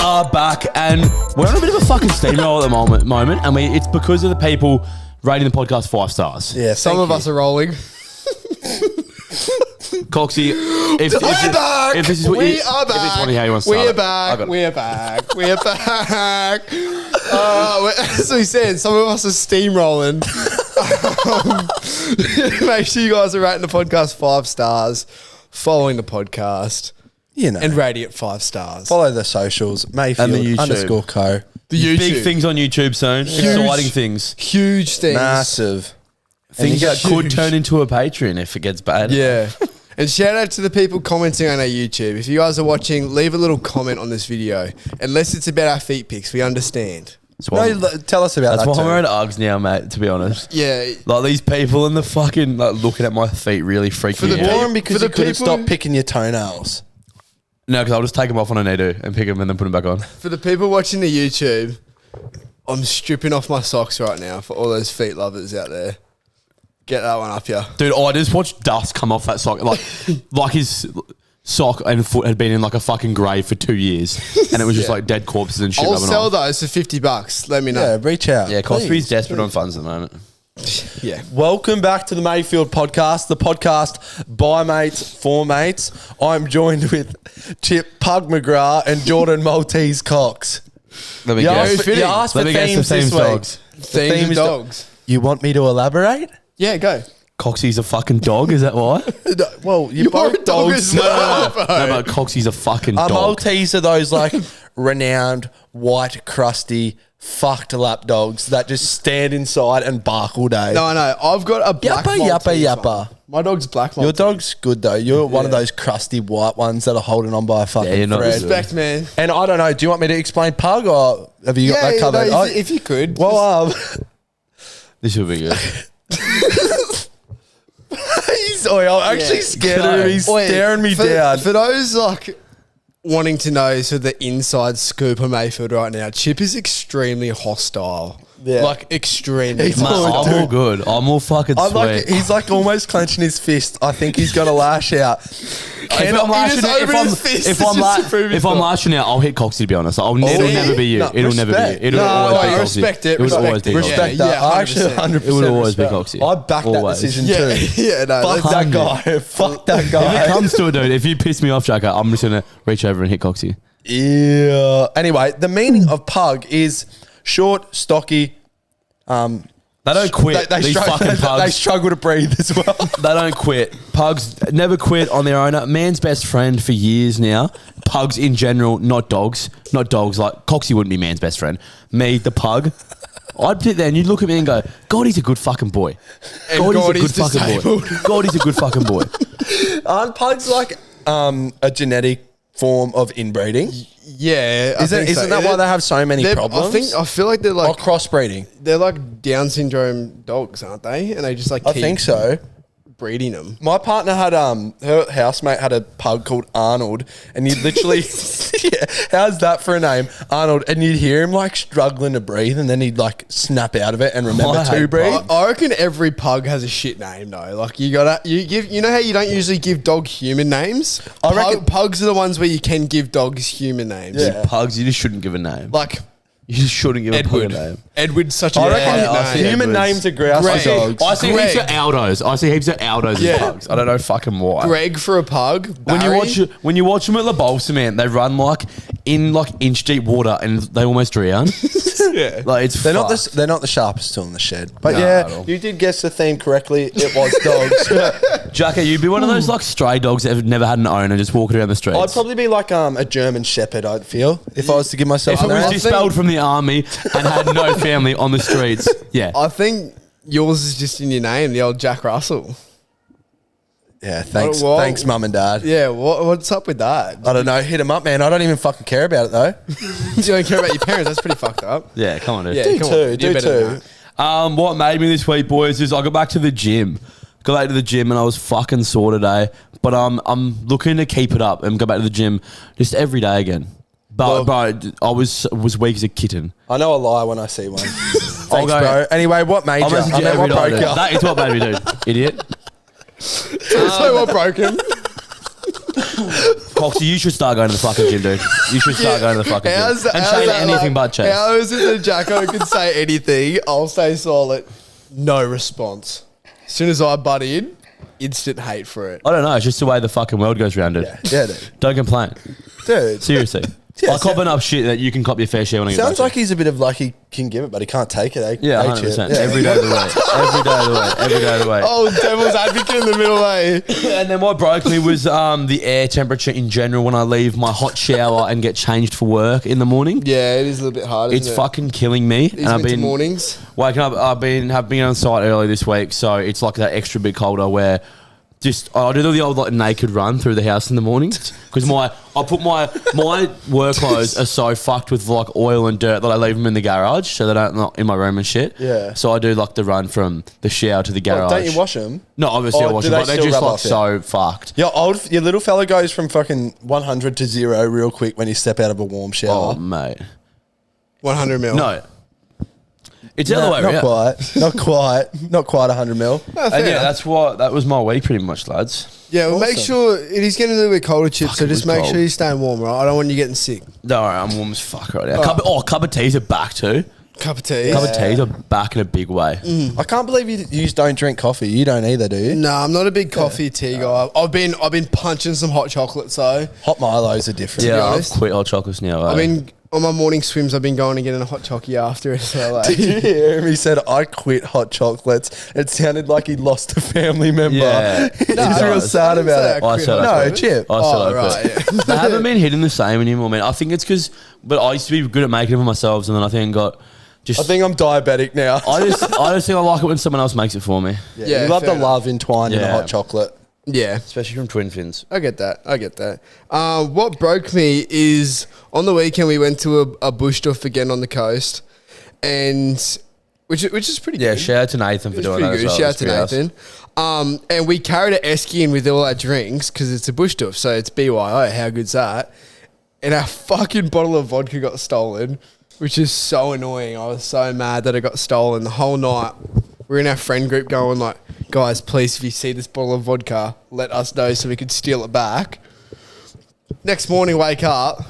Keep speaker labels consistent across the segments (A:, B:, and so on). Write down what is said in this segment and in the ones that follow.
A: are back, and we're on a bit of a fucking steamroll at the moment, and it's because of the people rating the podcast 5 stars.
B: Yeah,
C: some of us are rolling.
A: Coxie, if this is what
C: We are back.
A: If it's one of how you want to start
C: We're
A: it,
C: back. We're back. We're back. As we said, some of us are steamrolling. Make sure you guys are rating the podcast 5 stars, following the podcast, and rating it 5 stars.
B: Follow the socials, Mayfield
A: and the YouTube.
B: _co.
C: The YouTube.
A: Big things on YouTube soon. Exciting things.
C: Huge things.
B: Massive.
A: Things that could turn into a Patreon if it gets bad.
C: Yeah. And shout out to the people commenting on our YouTube. If you guys are watching, leave a little comment on this video. Unless it's about our feet pics, we understand.
B: Tell us about that.
A: That's why
B: too.
A: I'm wearing Uggs now, mate, to be honest.
C: Yeah.
A: Like these people in the fucking looking at my feet really freak me out.
B: Warren, because you couldn't stop picking your toenails.
A: No, because I'll just take them off when I need to and pick them and then put them back on.
C: For the people watching the YouTube, I'm stripping off my socks right now for all those feet lovers out there. Get that one up here.
A: Dude, I just watched dust come off that sock. Like his sock and foot had been in like a fucking grave for 2 years. And it was just like dead corpses and shit.
C: I'll sell those for $50. Let me know.
B: Yeah, reach out.
A: Yeah, Cosby's desperate on funds at the moment.
C: Yeah.
B: Welcome back to the Mayfield podcast, the podcast by mates for mates. I'm joined with Chip Pug McGrath and Jordan Maltese Cox.
A: Let me
B: You
A: guess.
B: asked for themes this week.
A: dogs.
C: Themes of dogs.
B: You want me to elaborate?
C: Yeah, go.
A: Coxie's a fucking dog, is that why?
B: Well,
C: You're
B: both
C: a dog
B: dogs.
C: as well, bro.
A: No, but Coxie's a fucking dog.
B: Maltese are those like renowned, white, crusty, fucked lap dogs that just stand inside and bark all day.
C: No, I've got a black
B: Yappa,
C: Maltese
B: yappa,
C: one.
B: yappa.
C: My dog's black
B: Your
C: Maltese.
B: dog's good though. You're one of those crusty white ones that are holding on by a fucking
A: you're not
B: thread.
A: good.
C: Respect, man.
B: And I don't know, do you want me to explain Pug or have you got that covered?
C: No, if you could.
B: Well,
A: This will be good.
B: I'm actually scared of him. He's staring me down.
C: For those like wanting to know sort of the inside scoop of Mayfield right now, Chip is extremely hostile.
B: Yeah.
C: Like extremely
B: He's
A: Mate,
C: hostile.
A: I'm all good. I'm all fucking
B: I'm
A: sweet.
B: like, he's like almost clenching his fist. I think he's going to lash out.
A: If I'm lashing out, I'll hit Coxie, to be honest. It'll never be you.
B: No,
A: It'll never
B: respect.
A: be you. It'll always be Coxie.
C: respect it.
A: It would always be Coxie.
B: Respect
C: Yeah,
B: that. I actually 100%
A: It would always be
B: respect.
A: Coxie.
B: I back that
A: Always.
B: decision
C: Yeah,
B: too.
C: yeah, no.
B: Fuck that guy. Fuck that guy.
A: If it comes to it, dude, if you piss me off, Jacko, I'm just going to reach over and hit Coxie.
B: Yeah. Anyway, the meaning of pug is short, stocky.
A: They don't quit. These fucking pugs.
B: They struggle to breathe as well.
A: They don't quit. Pugs never quit on their own. Man's best friend for years now. Pugs in general, not dogs. Not dogs. Like Coxie wouldn't be man's best friend. Me, the pug. I'd sit there and you'd look at me and go, God, he's a good fucking boy. God, he's a good fucking boy. God, he's a good fucking boy.
B: Aren't pugs like a genetic form of inbreeding?
C: Yeah,
B: Isn't that why they have so many problems?
C: I feel like they're
B: Or
C: like
B: crossbreeding?
C: they're like Down syndrome dogs, aren't they? And they just like
B: I
C: keep
B: think so.
C: breeding them.
B: My partner had her housemate had a pug called Arnold, and you'd literally yeah, how's that for a name, Arnold? And you'd hear him like struggling to breathe, and then he'd like snap out of it and remember to breathe.
C: I reckon every pug has a shit name though. Like you know how you don't usually give dog human names.
B: I reckon
C: pugs are the ones where you can give dogs human names.
B: Yeah.
A: Pugs, you just shouldn't give a name.
C: Like
A: You just shouldn't give
C: Edward.
A: a pug a name.
C: Edward's such a
B: I reckon
C: fucking name.
B: human names are grouse
C: Greg.
B: dogs.
A: I see
C: Greg.
A: heaps of Aldos. I see heaps of Aldos
C: Yeah.
A: as pugs. I don't know fucking why.
C: Greg for a pug.
A: When you watch them at La Balsa, man, they run like in like inch deep water and they almost drown.
C: yeah.
A: Like it's
B: They're not
A: fucked.
B: they're not the sharpest tool in the shed. But
A: Nah, at
B: yeah,
A: all.
B: you did guess the theme correctly. It was dogs.
A: Jacko, you'd be one of those like stray dogs that have never had an owner just walking around the streets.
B: I'd probably be like a German Shepherd, I'd feel, if I was to give myself
A: if
B: a
A: I was
B: name.
A: dispelled from the army and had no family on the streets. Yeah.
C: I think yours is just in your name, the old Jack Russell.
B: Yeah, thanks,
C: What-
B: thanks, mum and dad.
C: Yeah, what's up with that?
B: I don't know. Hit him up, man. I don't even fucking care about it though.
C: You don't care about your parents? That's pretty fucked up.
A: Yeah, come on, dude.
C: Yeah,
B: Do
C: come
B: too,
C: on.
B: do
C: You're better than
B: too.
C: that.
A: What made me this week, boys, is I got back to the gym. Got back to the gym and I was fucking sore today. But I'm looking to keep it up and go back to the gym just every day again. But bro, I was weak as a kitten.
B: I know a lie when I see one. Thanks,
A: go-
B: bro. Anyway, what made
A: I'll
B: you?
A: message you
B: I mean,
A: every
B: what
A: day.
B: broke
A: dude.
B: you?
A: That is what made me, dude. Idiot.
C: So what broke him?
A: Coxie, you should start going to the fucking gym, dude. You should start going to the fucking gym. And train anything but chest.
C: How is it that Jacko can say anything? I'll stay silent. No response. As soon as I butt in, instant hate for it.
A: I don't know. It's just the way the fucking world goes round, dude.
B: Yeah, dude.
A: Don't complain.
B: Dude.
A: Seriously.
B: Yeah,
A: I cop enough shit that you can cop your fair share when I get
B: Sounds
A: back
B: like he's a bit of like he can give it, but he can't take it. Eh?
A: Yeah,
B: Eh,
A: 100%.
B: Chip?
A: Every day of the week. Every day of the week. Every day of the week.
C: Oh, devil's advocate in the middle, eh?
A: And then what broke me was the air temperature in general when I leave my hot shower and get changed for work in the morning.
C: Yeah, it is a little bit hard.
A: It's fucking killing me.
C: These winter mornings.
A: Waking up. Have been on site early this week, so it's like that extra bit colder where. I do the old like naked run through the house in the mornings because my work clothes are so fucked with like oil and dirt that I leave them in the garage so they don't not in my room and shit.
B: Yeah.
A: So I do like the run from the shower to the garage.
B: Don't you wash them?
A: No, obviously I wash
B: do
A: them,
B: they
A: but they're
B: still
A: just
B: rub
A: like
B: off,
A: so fucked.
B: Your little fella goes from fucking 100 to 0 real quick when you step out of a warm shower.
A: Oh mate,
C: 100 mil.
A: no. It's the other way around.
B: Not quite 100 mil.
A: And yeah, that was my week pretty much, lads.
C: Yeah, well, make
B: Awesome.
C: sure it is getting a little bit colder, Chip. So
A: Fuck, it
C: just
A: was
C: make
A: cold.
C: sure you're staying warm, right? I don't want you getting sick.
A: Don't worry, I'm warm as fuck right now. Cup of teas are back too.
C: Cup of tea.
A: Cup of teas are back in a big way.
B: I can't believe you don't drink coffee. You don't either, do you?
C: No, I'm not a big coffee tea guy. I've been punching some hot chocolate. So
B: Hot Milos are different.
A: Yeah, I've
C: honest.
A: quit hot chocolates now.
C: I've been on my morning swims. I've been going and getting a hot chockey after it. So like,
B: Did you hear him? He said, I quit hot chocolates. It sounded like he lost a family member.
A: Yeah.
B: He's
A: No,
B: real sad about it.
A: I said
B: No,
A: I quit.
B: Chip.
A: I said
C: Oh,
A: I
C: right,
A: quit. They haven't been hitting the same anymore, man. I think it's because, but I used to be good at making them for myself, and then I think I got just.
B: I think I'm diabetic now.
A: I just think I like it when someone else makes it for me,
C: Yeah,
B: you love the
C: fair enough.
B: love entwined in the
A: Yeah.
B: hot chocolate.
C: yeah.
A: especially from Twin Fins.
C: I get that. What broke me is on the weekend we went to a Bush Doof again on the coast, and which is pretty
A: Yeah,
C: good.
A: shout out to Nathan for
C: It's
A: doing
C: pretty
A: that. As
C: good.
A: well.
C: Shout out
A: It's
C: to
A: pretty awesome.
C: Nathan. And we carried an esky in with all our drinks because it's a Bush Doof, so it's BYO. How good's that? And our fucking bottle of vodka got stolen, which is so annoying. I was so mad that it got stolen the whole night. We're in our friend group going like, guys, please, if you see this bottle of vodka, let us know so we can steal it back. Next morning, wake up,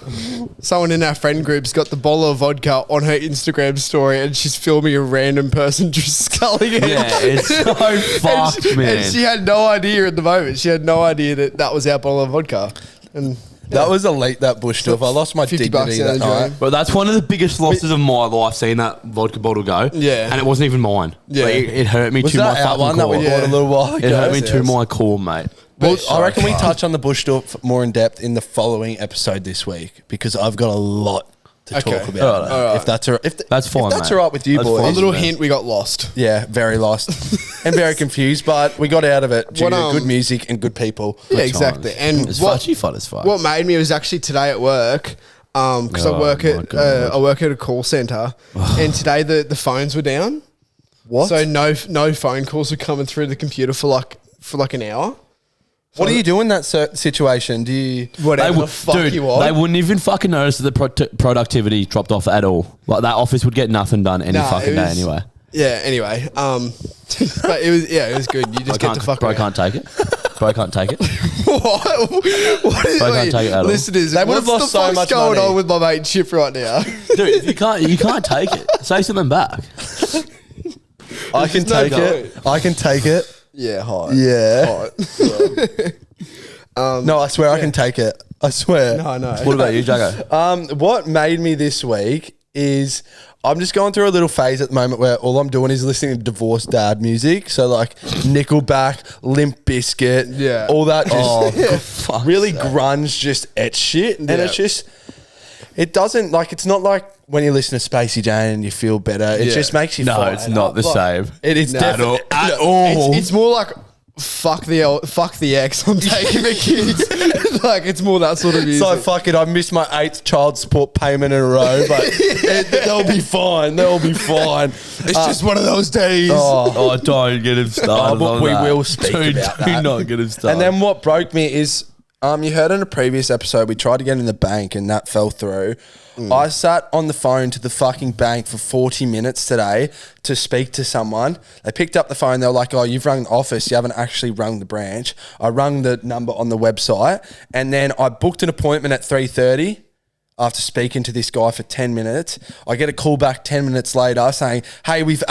C: someone in our friend group's got the bottle of vodka on her Instagram story and she's filming a random person just sculling it.
A: Yeah, it's so fucked, man.
C: And she had no idea at the moment. She had no idea that was our bottle of vodka. And
B: That was elite, that Bush stuff. I lost my
C: 50 bucks
B: dignity
C: in
B: that
C: a
B: night.
C: drink.
A: But that's one of the biggest losses of my life, seeing that vodka bottle go.
C: Yeah.
A: And it wasn't even mine.
C: Yeah.
A: Like, it hurt me
B: Was
A: to my
B: that our
A: fucking
B: one that
A: core.
B: we bought a little while ago?
A: It hurt me to
C: Yes.
A: my core, mate.
B: Well,
C: But
B: I reckon we
C: so
B: touch on the Bush stuff more in depth in the following episode this week because I've got a lot to
C: Okay.
B: talk about.
A: Alright.
B: If that's
A: That's fine,
B: If that's
A: mate.
B: all right with you
A: That's
B: boys.
A: fine.
C: a little
A: man.
C: hint, we got lost.
B: Yeah, very lost and very confused, but we got out of it due
C: What,
B: to good music and good people.
C: Yeah, exactly. And
A: It's
C: what,
A: fun as fuck.
C: what made me was actually today at work, because
A: Oh,
C: I work
A: my
C: at
A: God.
C: I work at a call center, and today the phones were down.
B: What?
C: So no phone calls were coming through the computer for like an hour.
B: What do you do in that situation? Do you?
C: Whatever
A: They
C: the fuck
A: dude,
C: you want.
A: they wouldn't even fucking notice that the productivity dropped off at all. Like that office would get nothing done any
C: Nah,
A: fucking
C: it
A: day
C: was-
A: anyway.
C: Yeah. Anyway, but it was good. You just get to fuck
A: Bro
C: around.
A: can't take it. Bro can't take it.
C: What is
A: I can't take it at all.
C: listeners?
B: They would've
C: what's
B: lost
C: the
B: so
C: fuck's
B: much
C: going
B: money.
C: on with my mate Chip right now?
A: Dude, if you can't take it. Say something back.
B: I can
C: no
B: take it. I can take it.
C: Yeah, hot.
B: Yeah.
C: Hot.
B: No, I swear I can take it. I swear.
C: No, no.
A: What about you, Jago?
B: What made me this week is I'm just going through a little phase at the moment where all I'm doing is listening to divorced dad music. So like Nickelback, Limp Bizkit,
C: Yeah.
B: all that just
A: fuck's
B: really
A: sake.
B: grunge, just et shit. And
C: Yeah.
B: it's just, it doesn't like, it's not like when you listen to Spacey Jane and you feel better. It
C: Yeah.
B: just makes you
A: No,
B: fire
A: it's
B: up.
A: not the
B: Like,
A: same.
B: It is
C: No.
B: definitely
A: At all.
C: It's more like fuck the ex. I'm taking the kids. Like it's more that sort of music.
B: So fuck it, I missed my 8th child support payment in a row, but they'll be fine. They'll be fine.
C: it's just one of those days.
B: Oh,
A: Don't get him started.
B: but
A: on
B: we
A: that.
B: will speak
A: Dude,
B: about
A: do
B: that.
A: not get him started.
B: And then what broke me is You heard in a previous episode, we tried to get in the bank and that fell through. I sat on the phone to the fucking bank for 40 minutes today to speak to someone. They picked up the phone. They were like, oh, you've rung the office. You haven't actually rung the branch. I rung the number on the website. And then I booked an appointment at 3:30 after speaking to this guy for 10 minutes. I get a call back 10 minutes later saying, hey, we've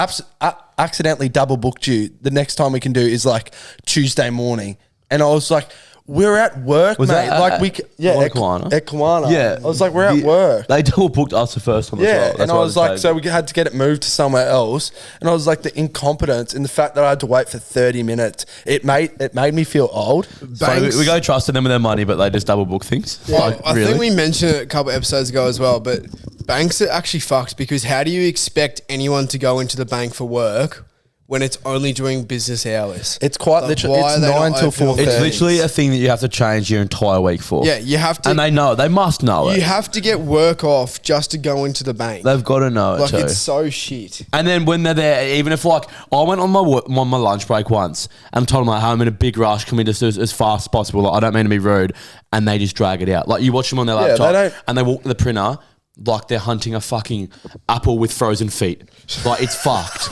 B: accidentally double booked you. The next time we can do is like Tuesday morning. And I was like, we're at work,
A: Was
B: mate.
A: that
B: Like
A: at-
B: we, at
A: Kiwana?
B: At Kiwana.
A: Yeah.
B: I was like, we're at work.
A: They double booked us the first time as
B: Yeah,
A: well. That's
B: and I
A: why
B: was
A: they
B: like,
A: paid
B: so
A: you.
B: we had to get it moved to somewhere else. And I was like, the incompetence and the fact that I had to wait for 30 minutes, it made me feel old.
A: So we go trusting them with their money, but they just double book things.
C: Well, I
A: really?
C: think we mentioned it a couple episodes ago as well, but banks are actually fucked because how do you expect anyone to go into the bank for work when it's only during business hours?
B: It's quite
C: Like,
B: literally,
C: why
B: it's
C: are they
B: 9
C: not
B: till
C: open on
B: 4:30.
A: It's literally a thing that you have to change your entire week for.
C: Yeah, you have to.
A: And they know. They must know
C: You
A: it.
C: have to get work off just to go into the bank.
A: They've got to know it
C: Like
A: too.
C: it's so shit.
A: And then when they're there, even if like I went on my lunch break once and told them like, hey, I'm in a big rush, can we just do this as fast as possible? Like, I don't mean to be rude, and they just drag it out. Like you watch them on their
B: Yeah, they
A: laptop
B: don't-
A: and they walk to the printer like they're hunting a fucking apple with frozen feet. Like it's fucked.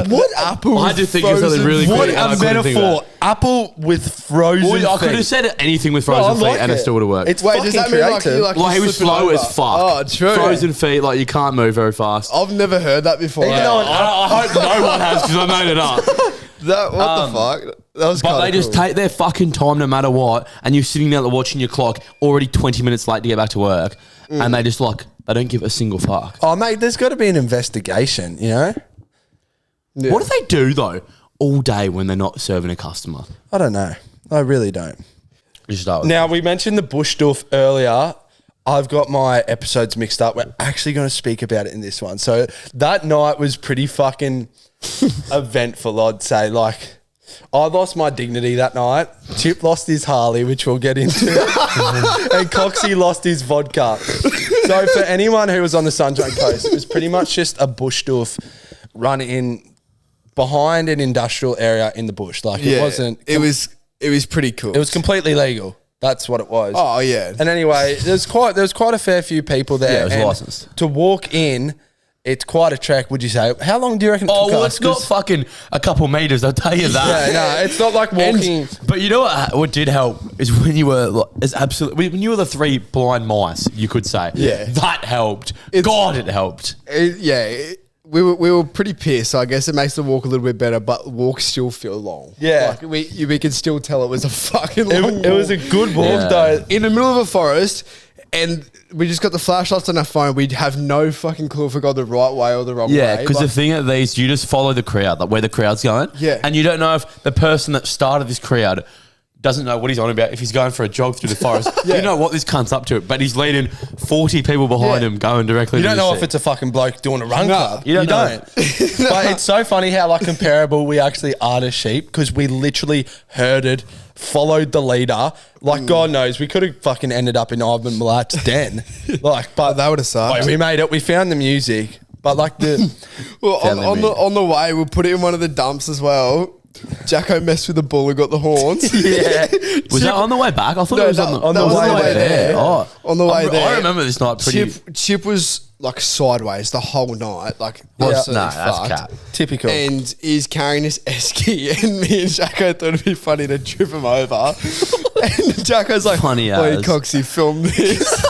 C: What apple?
A: I had to think of something really
B: What
A: quick. and I
B: a
A: couldn't think of
B: metaphor. Apple with frozen
A: Well, I could have
B: feet.
A: said anything with
B: No, I
A: frozen feet
B: like
A: and it
B: it.
A: still would have worked.
B: It's
C: Wait,
B: fucking
C: does that mean like,
B: creative.
C: you like
A: like he
C: you're
A: was
C: slipping
A: slow
C: over?
A: as fuck.
C: Oh, true.
A: Frozen feet, like you can't move very fast.
C: I've never heard that before.
B: Even though
A: I hope no one has because I made it up.
C: What the fuck? That was
A: But
C: kinda
A: they just
C: cool.
A: take their fucking time no matter what, and you're sitting there watching your clock, already 20 minutes late to get back to work, and they just like, they don't give a single fuck.
B: Oh, mate, there's got to be an investigation, you know?
C: Yeah.
A: What do they do though all day when they're not serving a customer?
B: I don't know. I really don't.
A: Just start with
B: Now, we mentioned the Bush Doof earlier. I've got my episodes mixed up. We're actually going to speak about it in this one. So that night was pretty fucking eventful, I'd say. Like, I lost my dignity that night. Chip lost his Harley, which we'll get into. And Coxie lost his vodka. So for anyone who was on the Sunshine Coast, it was pretty much just a Bush Doof run in behind an industrial area in the bush. Like,
C: Yeah,
B: it wasn't...
C: It was pretty cool.
B: It was completely legal. That's what it was.
C: Oh yeah.
B: And anyway, there's quite a fair few people there.
A: Yeah, it was
B: and
A: licensed.
B: To walk in, it's quite a trek, would you say? How long do you reckon it
A: Oh,
B: took
A: well,
B: us?
A: it's not
B: 'Cause-
A: fucking a couple meters, I'll tell you that.
B: Yeah, no, it's not like walking.
A: But you know what did help is when you were like, when you were the three blind mice, you could say.
C: Yeah.
A: That helped.
C: It's-
A: God, it helped.
C: We were pretty pissed, so I guess it makes the walk a little bit better, but walks still feel long.
B: Yeah.
C: Like we can still tell it was a fucking long
B: It was a
C: walk.
B: good walk,
A: Yeah.
B: though.
C: In the middle of a forest, and we just got the flashlights on our phone. We'd have no fucking clue if we got the right way or the wrong
A: Yeah,
C: way.
A: because the
C: Like,
A: thing at these, you just follow the crowd, like where the crowd's going.
C: Yeah.
A: And you don't know if the person that started this crowd doesn't know what he's on about, if he's going for a jog through the forest.
C: Yeah.
A: You know what this cunt's up to, but he's leading 40 people behind
C: Yeah.
A: him going directly
B: You
A: to
B: don't
A: the
B: know
A: shit.
B: if it's a fucking bloke doing a run
C: No,
B: club.
A: you don't know.
B: But it's so funny how like comparable we actually are to sheep because we literally herded, followed the leader. Like God knows, we could have fucking ended up in Ivan Milat's den. Like, but
C: that would have sucked.
B: Wait, we made it. We found the music, but like the
C: Well,
A: Family
C: on the way, we'll put it in one of the dumps as well. Jacko messed with the bull and got the horns.
B: yeah.
A: Was that on the way back? I thought
C: No,
A: it was
C: that-
A: on
C: that
A: the
C: was
A: way
C: on the way
A: there.
C: there.
A: Oh.
C: On the way there.
A: I remember this night pretty.
C: Chip was like sideways the whole night, like
A: Well,
C: absolutely
A: no, that's
C: fucked.
A: cat.
B: Typical.
C: And he's carrying this esky, and me and Jacko thought it'd be funny to trip him over. And Jacko's like,
A: Funny
C: "Wait,
A: as."
C: Coxie, film this."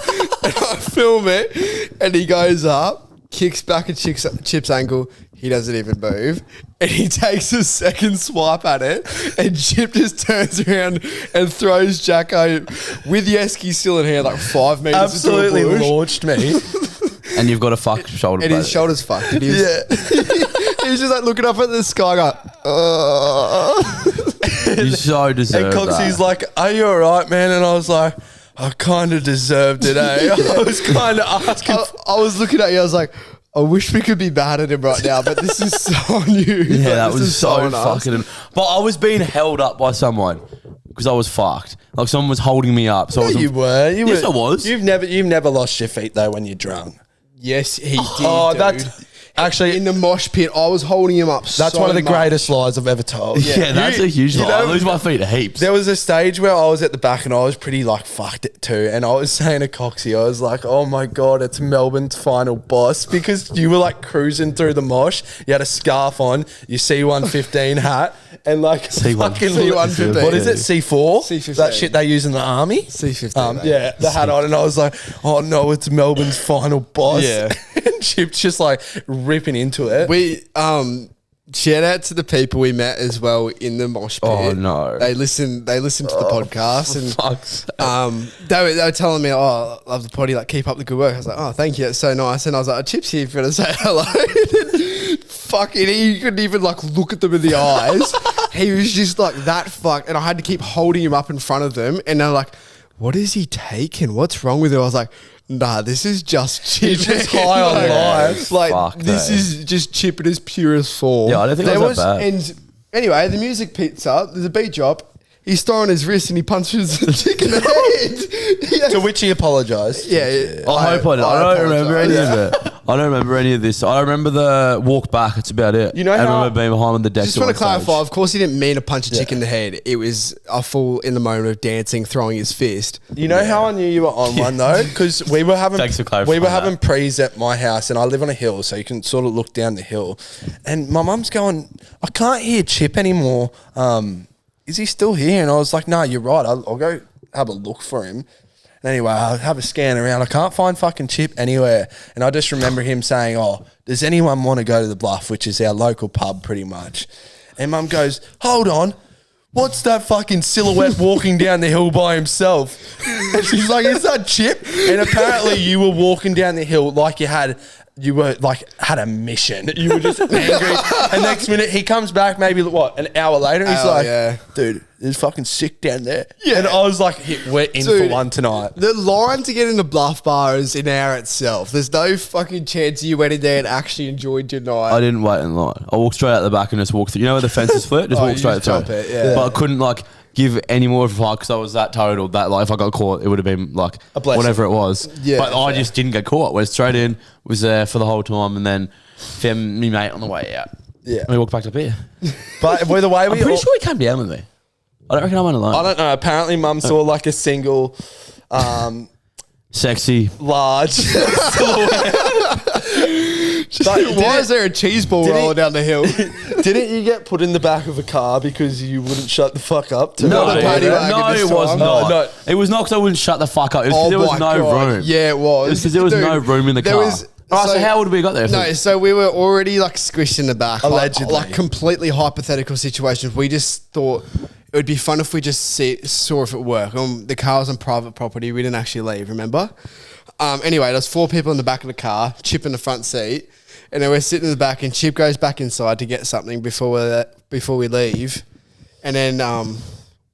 C: And I film it, and he goes up, kicks back at Chip's ankle. He doesn't even move, and he takes a second swipe at it, and Chip just turns around and throws Jacko with the esky still in hand, like 5 meters
B: Absolutely
C: into a bush.
B: launched me.
A: And you've got a fucked shoulder
C: And
A: blade.
C: his shoulder's fucked. And he was,
B: Yeah.
C: he was just like looking up at the sky, going,
A: You so
B: And
A: deserve
B: Coxie's
A: that.
B: like, "Are you all right, man?" And I was like, "I kind of deserved it, eh?" I was kind of asking.
C: I was looking at you, I was like, I wish we could be mad at him right now, but this is so on you.
A: Yeah, that
C: This
A: was
C: is
A: so
C: on us.
A: fucking. But I was being held up by someone because I was fucked. Like someone was holding me up. So I
B: No,
A: was.
B: you were. You
A: Yes,
B: were.
A: I was.
B: You've never lost your feet though when you're drunk.
C: Yes, he did.
B: Oh,
C: dude.
B: that's Actually,
C: in the mosh pit. I was holding him up.
B: that's
C: so
B: one of the
C: much.
B: greatest lies I've ever told.
A: Yeah, that's a huge lie. I lose my feet heaps.
B: There was a stage where I was at the back and I was pretty like fucked it too. And I was saying to Coxie, I was like, oh my God, it's Melbourne's final boss. Because you were like cruising through the mosh. You had a scarf on, your C-115 hat, and like fucking
C: C-115.
B: What is it? C4?
C: C-15.
B: That shit they use in the army?
C: C-15.
B: Yeah, the hat on. And I was like, oh no, it's Melbourne's final boss.
C: Yeah.
B: And Chip's just like ripping into it.
C: We shout out to the people we met as well in the mosh pit.
A: Oh, no.
C: They listened to the podcast and
A: Fuck's
C: they were telling me, oh, I love the potty, like keep up the good work. I was like, oh, thank you, it's so nice. And I was like, Chip's here if you want to say hello. Fucking, he couldn't even like look at them in the eyes. He was just like that fucked, and I had to keep holding him up in front of them, and they're like, what is he taking? What's wrong with him? I was like, nah, this is just Chip.
B: He's just high on life.
C: Like,
A: Fuck
C: this
A: that.
C: is just Chip in his purest form.
A: Yeah, I don't think it was that bad.
C: And anyway, the music picks up. There's a beat drop. He's throwing his wrist and he punches the chick in the head. Yeah.
B: To which he apologised.
C: Yeah.
A: I hope I don't. I don't remember any
C: apologise.
A: of it. I don't remember any of this. I remember the walk back. That's about it.
B: You know
A: I
B: how-
A: remember being behind on the deck.
C: Just want to clarify, of course, he didn't mean to punch a chick in the head. It was a full in the moment of dancing, throwing his fist.
B: You know how I knew you were on one though? Because we were having
A: Thanks for clarifying that.
B: prees at my house, and I live on a hill, so you can sort of look down the hill. And my mum's going, I can't hear Chip anymore. Is he still here? And I was like, no, you're right. I'll go have a look for him. And anyway, I have a scan around. I can't find fucking Chip anywhere. And I just remember him saying, oh, does anyone want to go to the Bluff, which is our local pub pretty much? And Mum goes, hold on. What's that fucking silhouette walking down the hill by himself? And she's like, is that Chip? And apparently you were walking down the hill like had a mission. You were just angry. And next minute he comes back maybe, what, an hour later? And he's like,
C: yeah.
B: dude, it's fucking sick down there. Yeah. And I was like, we're in
C: Dude,
B: for one tonight.
C: The line to get in the Bluff Bar is an hour itself. There's no fucking chance you went in there and actually enjoyed your night.
A: I didn't wait in line. I walked straight out the back and just walked through. You know where the fence is flit? Just
C: Oh,
A: walk
C: you
A: straight
C: just
A: through.
C: jump it, yeah.
A: But I couldn't like give any more of a fuck because I was that total that like if I got caught, it would have been like
B: A blessing.
A: whatever it was.
C: Yeah,
A: but I
C: fair.
A: just didn't get caught. Went straight in, was there for the whole time, and then found me mate on the way out.
B: Yeah.
A: And we walked back to beer.
B: But the way
A: I'm
B: we
A: pretty
B: all,
A: sure he came down with me. I don't reckon I went alone.
B: I don't know. Apparently Mum saw like a single
A: Sexy.
B: large silhouette. But
C: Why is there a cheese ball
B: did he-
C: rolling down the hill?
B: Didn't you get put in the back of a car because you wouldn't shut the fuck up? To
A: No,
C: Not a paddy wagon
A: no,
C: this
A: it was
C: time.
A: not.
B: No.
A: It was not because I wouldn't shut the fuck up. It was because there was no room.
C: Yeah, it was.
A: It was because there was
C: Dude,
A: no room in the
C: there
A: car.
C: was-
A: All right, so how would we got there?
C: No, so we were already like squished in the back.
B: Allegedly.
C: Like completely hypothetical situations. We just thought it would be fun if we just saw if it worked. The car was on private property. We didn't actually leave, remember? Anyway, there's 4 people in the back of the car, Chip in the front seat. And then we're sitting in the back and Chip goes back inside to get something before we leave. And then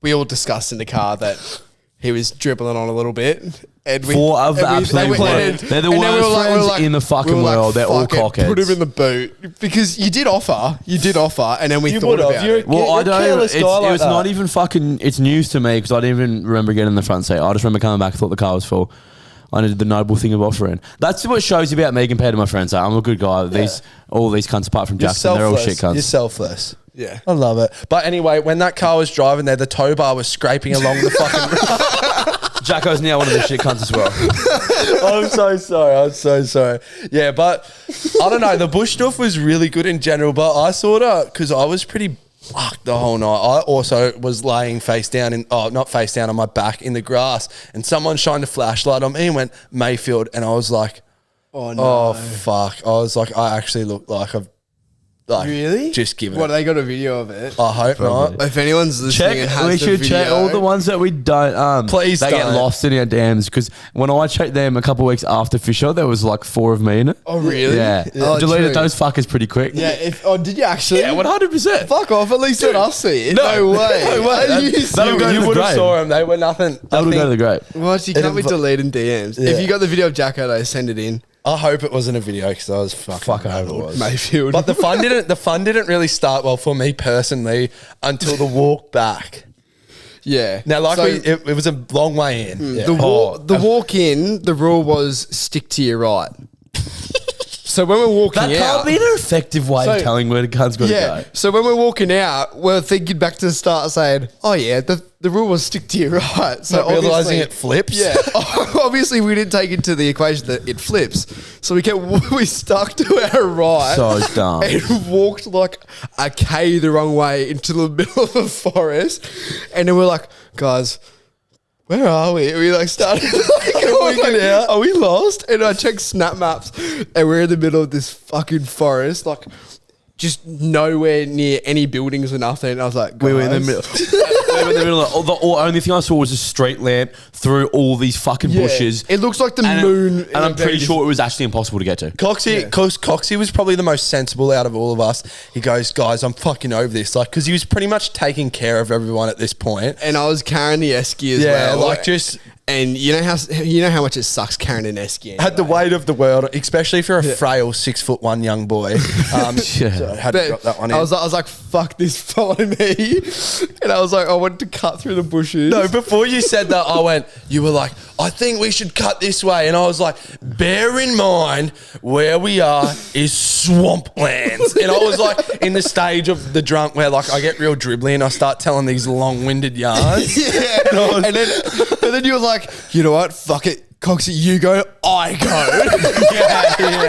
C: we all discussed in the car that he was dribbling on a little bit. And
A: Four of the absolute worst. They're the worst friends in the fucking world. They're all
C: "Fuck it, Put
A: cockheads."
C: him in the boot because you did offer, and then we
B: You
C: thought
B: would have.
C: about
B: You're-
C: it.
A: Well, I
B: You're a
A: don't.
B: careless
A: It's,
B: guy like
A: it was
B: that.
A: not even fucking. It's news to me because I didn't even remember getting in the front seat. I just remember coming back. I thought the car was full. I did the noble thing of offering. That's what shows you about me compared to my friends. I'm a good guy. All these cunts apart from
B: You're
A: Jackson, they're all shit
B: selfless. You're
A: cunts.
B: selfless.
C: Yeah.
B: I love it. But anyway, when that car was driving there, the tow bar was scraping along the fucking
A: Jacko's now one of the shit cunts as well.
B: I'm so sorry. I'm so sorry. Yeah, but I don't know. The Bush Doof was really good in general, but I sort of, because I was pretty fucked the whole night. I also was laying face down not face down, on my back in the grass, and someone shined a flashlight on me and went, Mayfield. And I was like,
C: Oh no!
B: oh, fuck. I was like, I actually look like I've
C: Really?
B: just given
C: What?
B: it.
C: They got a video of it.
B: I hope not.
C: If anyone's listening and
A: Check.
C: has
A: We
C: the
A: should
C: video,
A: check all the ones that we don't.
B: Please
A: they get
B: don't.
A: lost in our DMs because when I checked them a couple of weeks after Fisher, there was like 4 of me in it.
C: Oh really?
A: Yeah,
C: Oh,
A: deleted
C: true.
A: those fuckers pretty quick.
C: Yeah. Did you actually?
A: yeah, 100%.
C: Fuck off! At least let us see it.
A: No.
C: No way.
B: No way.
C: Are you
A: That'll go to
B: You
A: the
B: would have
A: grave.
B: saw them. They were nothing.
A: That'll go to the great.
C: What? You can't be deleting DMs.
B: Yeah.
C: If you got the video of Jacko, though, send it in.
B: I hope it wasn't a video because I was fucking over it.
C: Mayfield.
B: But the fun didn't really start well for me personally until the walk back.
C: yeah.
B: Now, like
C: So,
B: it was a long way in. Yeah.
C: the walk in, the rule was stick to your right. So when we're walking
A: That
C: out,
A: can't be an effective way of
C: So-
A: telling where the gun's got to
C: yeah.
A: go.
C: So when we're walking out, we're thinking back to the start, saying, "Oh yeah, the rule was stick to your right." So
B: Not realising
C: obviously-
B: it flips.
C: Yeah. Obviously, we didn't take into the equation that it flips. So we stuck to our right.
A: So dumb.
C: And walked like a K the wrong way into the middle of the forest, and then we're like, guys, where are we? And we like started like,
B: out.
C: are we lost? And I checked snap maps, and we're in the middle of this fucking forest, like just nowhere near any buildings or nothing. And I was like,
A: We were in the
C: "Guys."
A: middle. We were in the middle. The only thing I saw was a street lamp through all these fucking
C: Yeah.
A: bushes.
C: It looks like the
A: and
C: moon.
A: and I'm pretty sure it was actually impossible to get to.
B: Coxie was probably the most sensible out of all of us. He goes, guys, I'm fucking over this. Like, because he was pretty much taking care of everyone at this point.
C: And I was carrying the esky as
B: Yeah,
C: well.
B: like just
C: and you know how much it sucks carrying an esky.
B: had the
C: anyway.
B: weight of the world, especially for a frail 6'1" young boy. So I had to drop that one in.
C: I was like, fuck this, follow me. And I was like, I wanted to cut through the bushes.
B: No, before you said that, you were like, I think we should cut this way. And I was like, bear in mind where we are is swamplands. And I was like in the stage of the drunk where like I get real dribbly and I start telling these long-winded yarns.
C: Yeah. And then you were like, you know what? Fuck it. Coxie, you go, I go.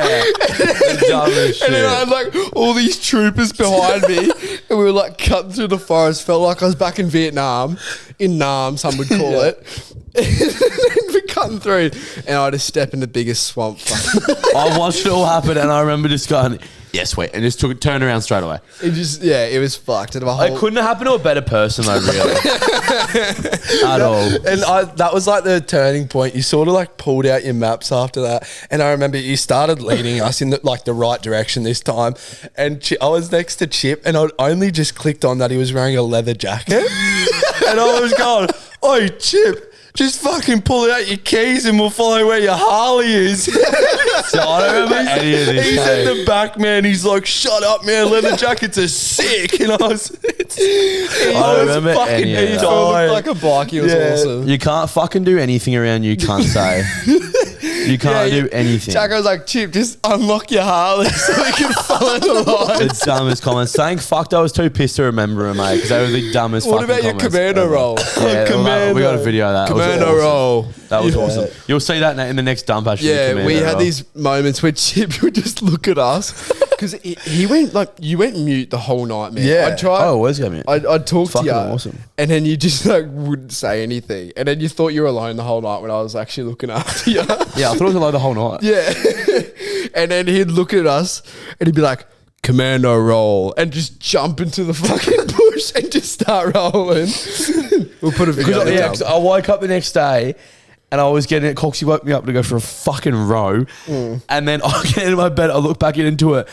A: The dumbest
C: And then I
A: shit.
C: had like all these troopers behind me, and we were like cutting through the forest. Felt like I was back in Vietnam, in Nam, some would call it. And we're cutting through, and I just step in the biggest swamp.
A: I watched it all happen, and I remember just going, "Yes, wait," and just turned around straight away.
C: It was fucked. And my
A: It
C: whole,
A: couldn't have happened to a better person, though, really, at all.
B: And that was like the turning point. You sort of like pulled out your maps after that, and I remember you started leading us in the right direction this time. And I was next to Chip, and I'd only just clicked on that he was wearing a leather jacket, and I was going, "Oh, Chip, just fucking pull out your keys and we'll follow where your Harley is."
A: So I don't remember any of this.
B: He's
A: hey.
B: at the back, man. He's like, "Shut up, man. Leather jackets are sick." And I was,
A: I don't remember any of
C: he
A: that.
C: still looked like a bike. He was
B: Yeah.
C: awesome.
A: You can't fucking do anything around you, can't say. You can't do anything.
C: Jacko was like, Chip, just unlock your Harley so we can follow the line.
A: The dumbest comments. Saying fucked, I was too pissed to remember them, mate, because they were the dumbest
C: What
A: fucking
C: about your
A: comments
C: commando
A: ever.
C: roll?
A: Yeah,
B: Commando.
A: we got a video of that. It was
C: Commando
A: awesome.
C: roll.
A: That was
C: Yeah.
A: awesome. You'll see that in the next dump, actually.
C: Yeah,
A: Commando
C: we had
A: roll.
C: these moments where Chip would just look at us because he went like you went mute the whole night, man.
B: Yeah.
C: I'd try.
A: Oh, where's going?
C: I'd talk to
A: Fucking
C: you,
A: awesome.
C: and then you just like wouldn't say anything, and then you thought you were alone the whole night when I was actually looking after you.
A: Yeah, I thought it was alone the whole night.
C: Yeah, and then he'd look at us and he'd be like, "Commando roll," and just jump into the fucking bush and just start rolling. We'll put a video.
A: Because
C: down.
A: 'cause I woke up the next day and I was getting it. Coxie woke me up to go for a fucking row. And then I get into my bed, I look back into it,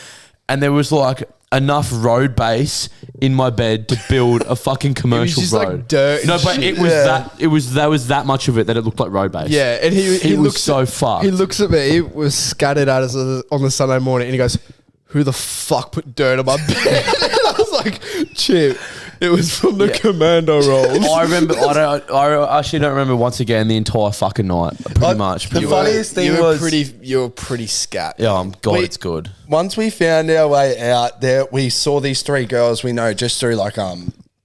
A: and there was like enough road base in my bed to build a fucking commercial
C: just, like,
A: road.
C: dirt and
A: No, but
C: shit.
A: it was there was that much of it that it looked like road base.
C: Yeah, and he
A: It was
C: looks
A: so fucked.
C: He looks at me, was scattered at us on the Sunday morning, and he goes, "Who the fuck put dirt on my bed?" And I was like, "Chip, it was from the commando rolls."
A: I remember. I actually don't remember once again the entire fucking night. Pretty much.
B: the funniest thing
C: you
B: was-
C: were pretty scat.
A: Yeah, God,
B: We-
A: it's good.
B: once we found our way out there, we saw these three girls we know just through like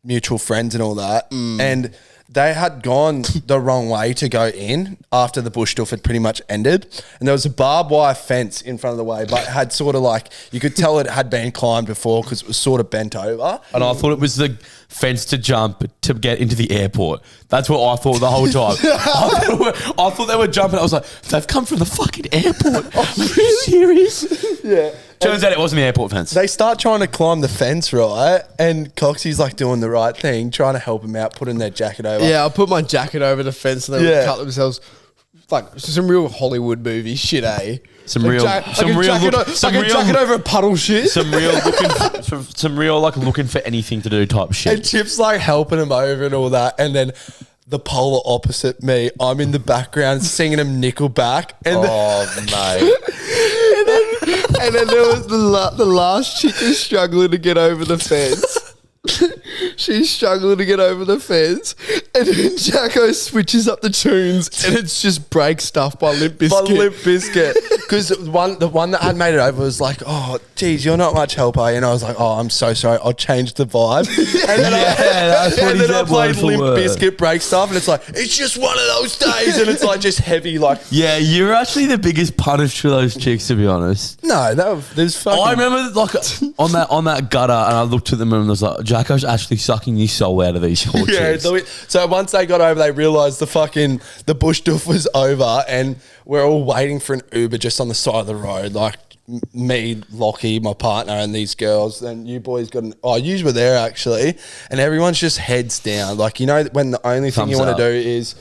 B: mutual friends and all that, and they had gone the wrong way to go in after the Bush Doof had pretty much ended, and there was a barbed wire fence in front of the way, but it had sort of like you could tell it had been climbed before because it was sort of bent over.
A: And I thought it was the fence to jump to get into the airport. That's what I thought the whole time. I thought they were jumping. I was like, they've come from the fucking airport. Are you serious?
B: Yeah.
A: Turns out it wasn't the airport fence.
B: They start trying to climb the fence, right? And Coxie's like doing the right thing, trying to help him out, putting their jacket over.
C: Yeah, I put my jacket over the fence and they
B: Yeah.
C: would cut themselves. Like some real Hollywood movie shit, eh?
A: Some
C: Like
A: real- some real look- some
C: like a
A: real-
C: jacket over a puddle shit.
A: Some real looking for anything to do type
B: And
A: shit.
B: Chip's like helping him over and all that. And then the polar opposite me, I'm in the background singing him Nickelback. And
A: Mate.
C: And then there was the last chick was struggling to get over the fence. She's struggling to get over the fence, and then Jacko switches up the tunes, and it's just break stuff by Limp Bizkit.
B: By Limp Bizkit. Because the one that had made it over was like, oh, geez, you're not much help, are you? And I was like, oh, I'm so sorry. I'll change the vibe. And then I played Limp Bizkit break stuff, and it's like, it's just one of those days. And it's like just heavy, like.
A: Yeah, you're actually the biggest punish for those chicks, to be honest.
B: No, there's fucking.
A: I remember like on that gutter, and I looked at them and was like, Jacko's actually sucking your soul out of these poor chicks.
B: So once they got over, they realised the Bush Doof was over, and we're all waiting for an Uber just on the side of the road, like me, Lockie, my partner, and these girls. And you boys got you were there actually, and everyone's just heads down. Like, you know, when the only thing
A: Thumbs
B: you want
A: up.
B: to do is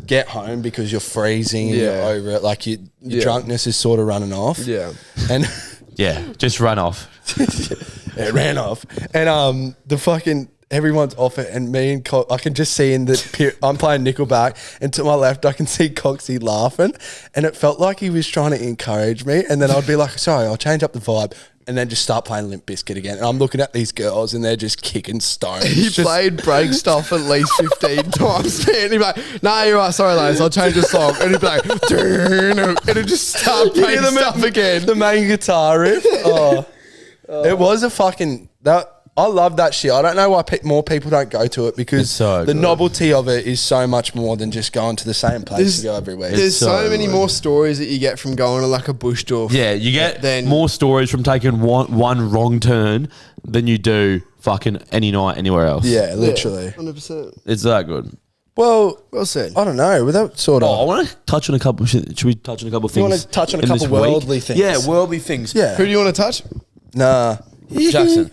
B: get home because you're freezing and you're over it. Like your drunkenness is sort of running off.
C: Yeah.
B: And
A: Yeah, just run off.
B: it ran off. And the fucking everyone's off it, and me and I can just see I'm playing Nickelback, and to my left I can see Coxie laughing, and it felt like he was trying to encourage me. And then I'd be like, sorry, I'll change up the vibe, and then just start playing Limp Bizkit again. And I'm looking at these girls, and they're just kicking stones.
C: He played break stuff at least 15 times, man. He'd be like, nah, you're right, sorry, lads, I'll change the song. And he'd be like, and it'd just start playing stuff again.
B: The main guitar riff. It was a fucking... I love that shit. I don't know why more people don't go to it, because
A: so
B: the
A: good.
B: novelty of it is so much more than just going to the same place to go every week.
C: There's so
A: so
C: many
A: good.
C: more stories that you get from going to like a Bush Doof.
A: Yeah, you get
C: Then-
A: more stories from taking one wrong turn than you do fucking any night anywhere else.
B: Yeah, literally.
C: 100%.
A: It's that good.
B: Well,
C: Well said.
B: I don't know. Without sort
A: Oh,
B: of...
A: I want to touch on a couple. Should we touch on a couple of things?
B: wanna touch on a
A: in
B: couple
A: this week?
B: worldly things?
A: Yeah, worldly things.
B: Yeah.
C: Who do you want to touch?
B: Nah.
A: Jackson.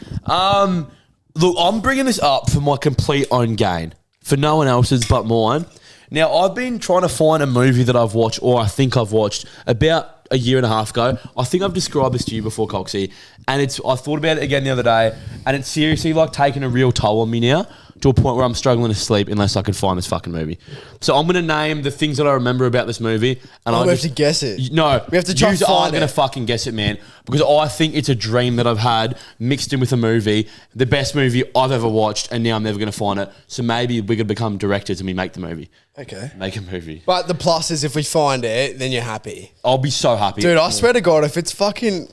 A: Look, I'm bringing this up for my complete own gain, for no one else's but mine. Now, I've been trying to find a movie that I've watched, or I think I've watched, about a year and a half ago. I think I've described this to you before, Coxie, and I thought about it again the other day, and it's seriously like taking a real toll on me now, to a point where I'm struggling to sleep unless I can find this fucking movie. So I'm going to name the things that I remember about this movie. And
C: we have to guess it.
A: No.
C: We have to try
A: you
C: and find
A: aren't going
C: it.
A: to fucking guess it, man. Because I think it's a dream that I've had mixed in with a movie. The best movie I've ever watched, and now I'm never going to find it. So maybe we could become directors and we make the movie.
B: Okay.
A: Make a movie.
C: But the plus is if we find it, then you're happy.
A: I'll be so happy.
C: Dude, I swear to God, if it's fucking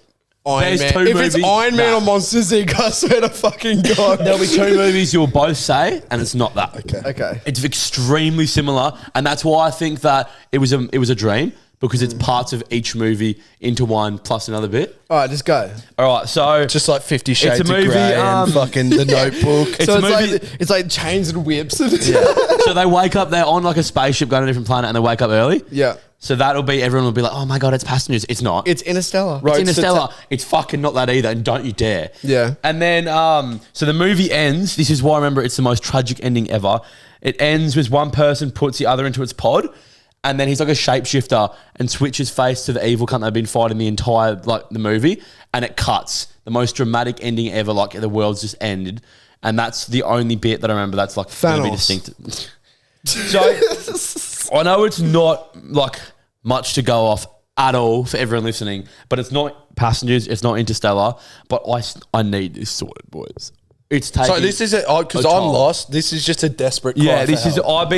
C: Iron
A: There's
C: Man,
A: two
C: if it's
A: movies-
C: Iron Man
A: Nah.
C: or Monsters Inc., I swear to fucking God.
A: There'll be two movies you'll both say, and it's not that.
C: Okay.
A: It's extremely similar, and that's why I think that it was a dream, because it's parts of each movie into one plus another bit.
C: All right, just go.
A: All right, so
B: Just like 50 Shades
A: It's a movie,
B: of Grey and fucking The Notebook.
A: It's
C: So
A: a movie.
C: it's like chains and whips.
A: So they wake up, they're on like a spaceship going to a different planet, and they wake up early.
C: Yeah.
A: So that'll be, everyone will be like, oh my God, it's passengers. It's not.
C: It's Interstellar.
B: Right.
A: It's
B: so
A: Interstellar. It's fucking not that either, and don't you dare.
C: Yeah.
A: And then, so the movie ends. This is why I remember it's the most tragic ending ever. It ends with one person puts the other into its pod, and then he's like a shapeshifter and switches face to the evil cunt they've been fighting the entire the movie, and it cuts. The most dramatic ending ever. Like the world's just ended, and that's the only bit that I remember. That's like going to be
C: Thanos.
A: distinct. So I know it's not like much to go off at all for everyone listening, but it's not Passengers, it's not Interstellar, but I need this sorted, boys. It's taking.
B: So this is because I'm
A: toll.
B: lost. This is just a desperate cry
A: Yeah,
B: for
A: this is.
B: help.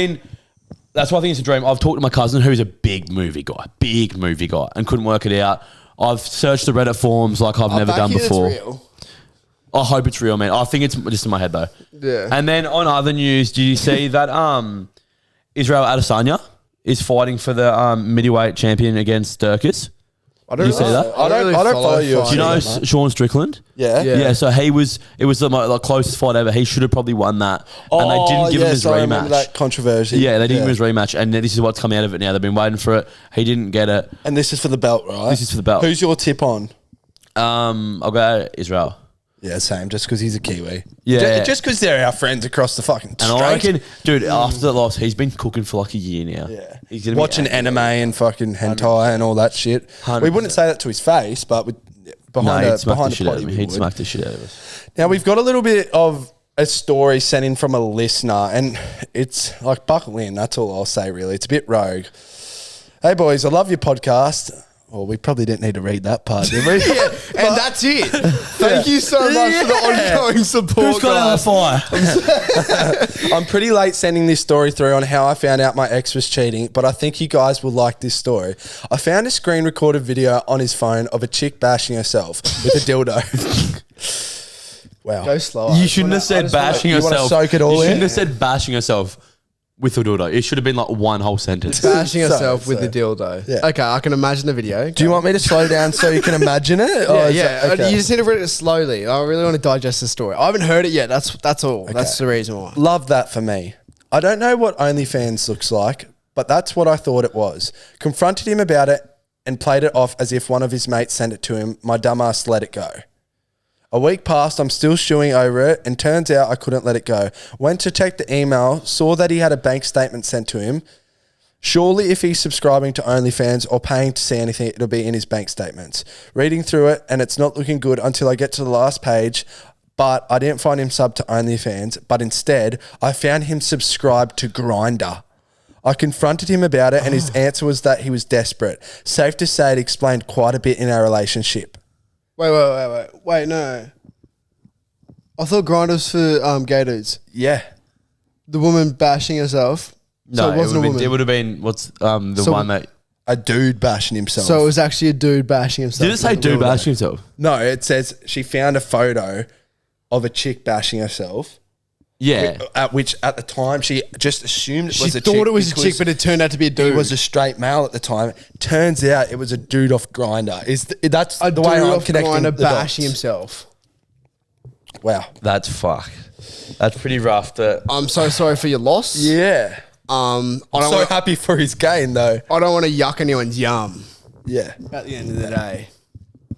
A: That's why I think it's a dream. I've talked to my cousin, who's a big movie guy, and couldn't work it out. I've searched the Reddit forums like I've never done before.
C: Real.
A: I hope it's real, man. I think it's just in my head though.
C: Yeah.
A: And then on other news, did you see that Israel Adesanya is fighting for the middleweight champion against Sturkis?
C: I don't
A: You see that?
B: I don't follow you.
A: Do you know
B: Yeah.
A: Sean Strickland?
B: Yeah.
C: Yeah.
A: So it was the closest fight ever. He should have probably won that. And they didn't give him his
B: I remember
A: rematch.
B: that controversy.
A: Yeah, they didn't give him his rematch, and this is what's come out of it now. They've been waiting for it. He didn't get it.
B: And this is for the belt, right?
A: This is for the belt.
B: Who's your tip on?
A: I'll go Israel.
B: Yeah, same. Just because he's a Kiwi.
A: Yeah.
B: Just because they're our friends across the fucking
A: And I
B: street.
A: reckon, dude, after the loss, he's been cooking for like a year now.
B: Yeah.
A: He's gonna be
B: Watching anime and fucking hentai and all that shit.
A: 100%.
B: We wouldn't say that to his face, but behind
A: he'd
B: a
A: smack the
B: behind a
A: shit out
B: potty
A: of me.
B: we
A: He'd
B: would.
A: smack the shit out of us.
B: Now we've got a little bit of a story sent in from a listener, and it's like buckle in. That's all I'll say. Really, it's a bit rogue. Hey boys, I love your podcast. Well, we probably didn't need to read that part, did we?
C: And that's it. Thank you so much for the ongoing support.
A: Who's got out of fire?
B: I'm pretty late sending this story through on how I found out my ex was cheating, but I think you guys will like this story. I found a screen recorded video on his phone of a chick bashing herself with a dildo. Wow.
C: Go slower.
A: You shouldn't have said bashing
B: you wanna
A: herself.
B: soak it all
A: You
B: in?
A: shouldn't have said bashing herself with a dildo. It should have been like one whole sentence.
C: Bashing
B: So-
C: herself with
B: so-
C: the dildo.
B: Yeah.
C: Okay, I can imagine the video.
B: Do you want me to slow down so you can imagine it?
C: Yeah,
B: Is
C: yeah.
B: that- okay.
C: You just need to read it slowly. I really want to digest the story. I haven't heard it yet. That's all. That's the reason why.
B: Love that for me. I don't know what OnlyFans looks like, but that's what I thought it was. Confronted him about it and played it off as if one of his mates sent it to him. My dumbass let it go. A week passed, I'm still stewing over it, and turns out I couldn't let it go. Went to check the email, saw that he had a bank statement sent to him. Surely if he's subscribing to OnlyFans or paying to see anything, it'll be in his bank statements. Reading through it, and it's not looking good until I get to the last page, but I didn't find him sub to OnlyFans, but instead, I found him subscribed to Grindr. I confronted him about it, and his answer was that he was desperate. Safe to say it explained quite a bit in our relationship.
C: Wait, no. I thought Grindr's for gay dudes.
B: Yeah.
C: The woman bashing herself.
A: No,
C: so it wasn't a woman.
A: it would have been what's the
C: So-
A: one that
B: A dude bashing himself.
C: So it was actually a dude bashing himself.
A: did it say
C: with a
A: dude
C: dildo.
A: bashing himself?
B: No, it says she found a photo of a chick bashing herself.
A: Yeah.
B: At which, at the time, she just assumed it
C: She
B: was a chick.
C: thought it was a chick,
B: because
C: but it turned out to be a dude.
B: it was a straight male at the time. Turns out it was a dude off Grindr. That's
C: a
B: the
C: dude
B: way I'm
C: off
B: connecting
C: Grindr
B: the
C: bashing
B: dots.
C: himself.
B: Wow.
A: That's fuck. That's pretty rough.
C: I'm so sorry for your loss.
B: Yeah.
C: I
B: I'm
C: don't
B: so
C: want.
B: happy for his gain, though.
C: I don't want to yuck anyone's yum
B: Yeah.
C: at the end of the day.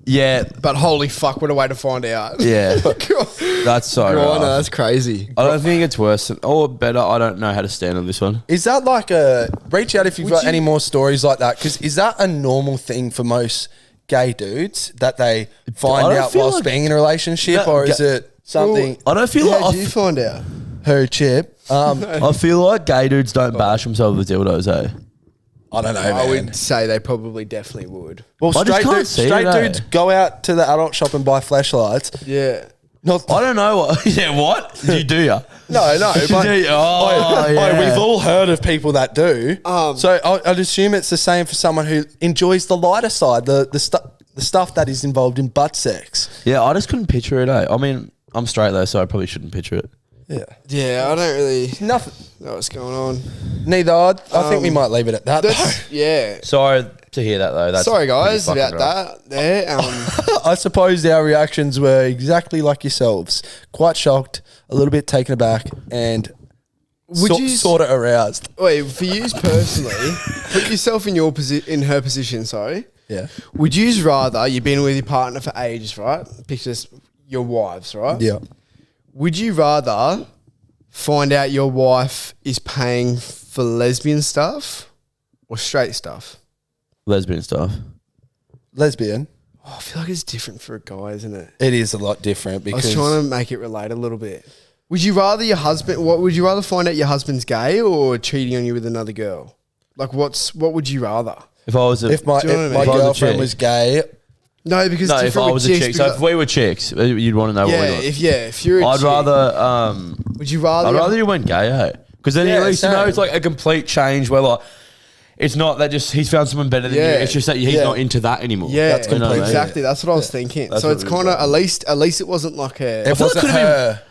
A: Yeah.
C: But holy fuck, what a way to find out.
A: Yeah.
C: God.
A: That's so
C: Grindr,
A: rough.
C: that's crazy.
A: I don't think it's worse or better. I don't know how to stand on this one.
B: Is that like a reach out if you've got any more stories like that? Because is that a normal thing for most gay dudes that they find
A: I don't
B: out
A: feel
B: whilst
A: like-
B: being in a relationship,
A: No,
B: or is it something?
A: I don't feel
C: How
A: like
C: did you find out?
B: Who Chip?
A: I feel like gay dudes don't bash themselves with dildos, eh?
B: I don't know,
C: I
B: man.
C: would say they probably definitely would.
B: Well,
A: I just
B: straight,
A: can't
B: dudes,
A: see
B: straight
A: it, eh?
B: dudes go out to the adult shop and buy flashlights.
C: Yeah.
B: Not
A: I don't know what. Yeah, what? You do ya?
B: no, but
A: Oh, yeah.
B: we've all heard of people that do. So I'd assume it's the same for someone who enjoys the lighter side, the stuff that is involved in butt sex.
A: Yeah, I just couldn't picture it, eh? I mean, I'm straight though, so I probably shouldn't picture it.
B: Yeah,
C: Yeah, I don't really
B: nothing.
C: know what's going on.
B: Neither. I think we might leave it at that.
C: That's, yeah.
A: Sorry to hear that though. That's
C: Sorry, guys,
A: pretty
C: about
A: fucking rough.
C: that. There.
B: I suppose our reactions were exactly like yourselves. Quite shocked, a little bit taken aback, and
C: Would you
B: sort of aroused.
C: Wait, for you personally, put yourself in in her position. Sorry.
B: Yeah.
C: Would you rather you've been with your partner for ages, right? Picture this, your wives, right?
B: Yeah.
C: Would you rather find out your wife is paying for lesbian stuff or straight stuff?
A: Lesbian stuff.
B: Lesbian.
C: Oh, I feel like it's different for a guy, isn't it?
B: It is a lot different
C: I
B: because
C: was trying to make it relate a little bit. Would you rather your husband? What would you rather find out your husband's gay or cheating on you with another girl? Like, what would you rather?
A: If I was a,
B: if my
C: Do you know what I mean?
B: if my
A: If I was a
B: girlfriend
A: chick.
B: was gay,
C: No, because
A: no,
C: it's
A: if
C: different
A: I
C: with
A: was a
C: chicks
A: chick. So
C: because-
A: if we were chicks, you'd want to know what we want.
C: if you're a
A: I'd
C: chick,
A: rather
C: would you rather?
A: I'd rather you went gay, eh? Because then
B: Yeah,
A: at least you know
B: same.
A: it's like a complete change where like it's not that just he's found someone better than
C: Yeah.
A: you. It's just that he's
B: Yeah.
A: not into that anymore.
C: Yeah,
B: That's completely-
C: exactly. That's what I was thinking.
A: That's
C: So
A: what
C: it's
A: we
C: kind of at least it wasn't like a.
B: it
A: feel
B: wasn't
A: it could've been-
B: her.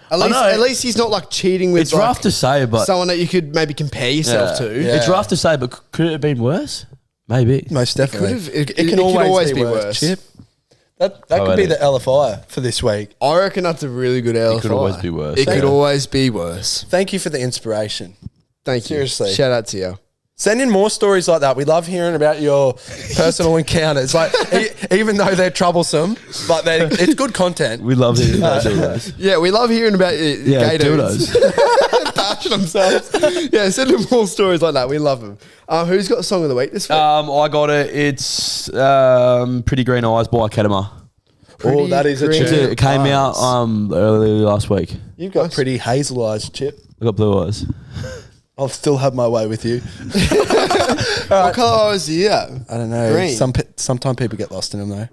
C: At least he's not like cheating with.
A: It's
C: like,
A: rough to say, but
C: someone that you could maybe compare yourself to.
B: Yeah.
A: it's rough to say, but could it have been worse? Maybe.
B: Most definitely.
C: It can always be worse.
B: Chip. That
A: Oh,
B: could be
A: it
B: the
A: is.
B: LFI for this week.
C: I reckon that's a really good LFI.
A: It could always be worse.
C: It could
B: Yeah.
C: always be worse.
B: Thank you for the inspiration.
C: Thank you.
B: Seriously.
C: Shout out to you.
B: Send in more stories like that. We love hearing about your personal encounters. Like even though they're troublesome, but it's good content.
A: We love hearing about dildos.
C: Yeah, we love hearing about gay dudes bashing themselves. Yeah, send in more stories like that. We love them. Who's got the song of the week this week?
A: I got it. It's Pretty Green Eyes by Kedema.
B: Oh, that is a
C: Green
B: tune.
A: It came
C: Eyes.
A: out early last week.
B: You've got pretty hazel eyes, Chip.
A: I got blue eyes.
B: I'll still have my way with you.
C: What colour was he? Yeah.
B: I don't know.
C: Green.
B: Sometimes people get lost in them though.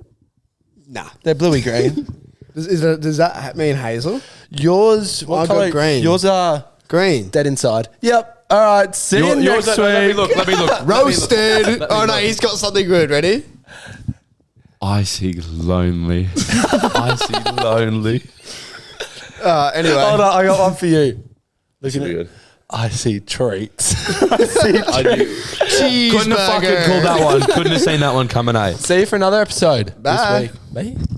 C: Nah.
B: They're bluey green.
C: Does that mean hazel?
B: Yours, what
C: I got
B: colour?
C: green.
B: Yours are
C: Green.
B: dead inside. Yep. All right. See you
A: Yours
B: next
A: are-
B: week.
A: Let me look.
C: Roasted. Oh no, he's got something good. Ready?
A: I see lonely. I see lonely.
C: Anyway.
B: Hold on, I got one for you.
A: Look at it.
B: I see treats. I see
A: I do.
C: Cheeseburger.
A: Couldn't have fucking called that one. Couldn't have seen that one coming, eh?
B: See you for another episode
C: Bye.
B: this week. Bye.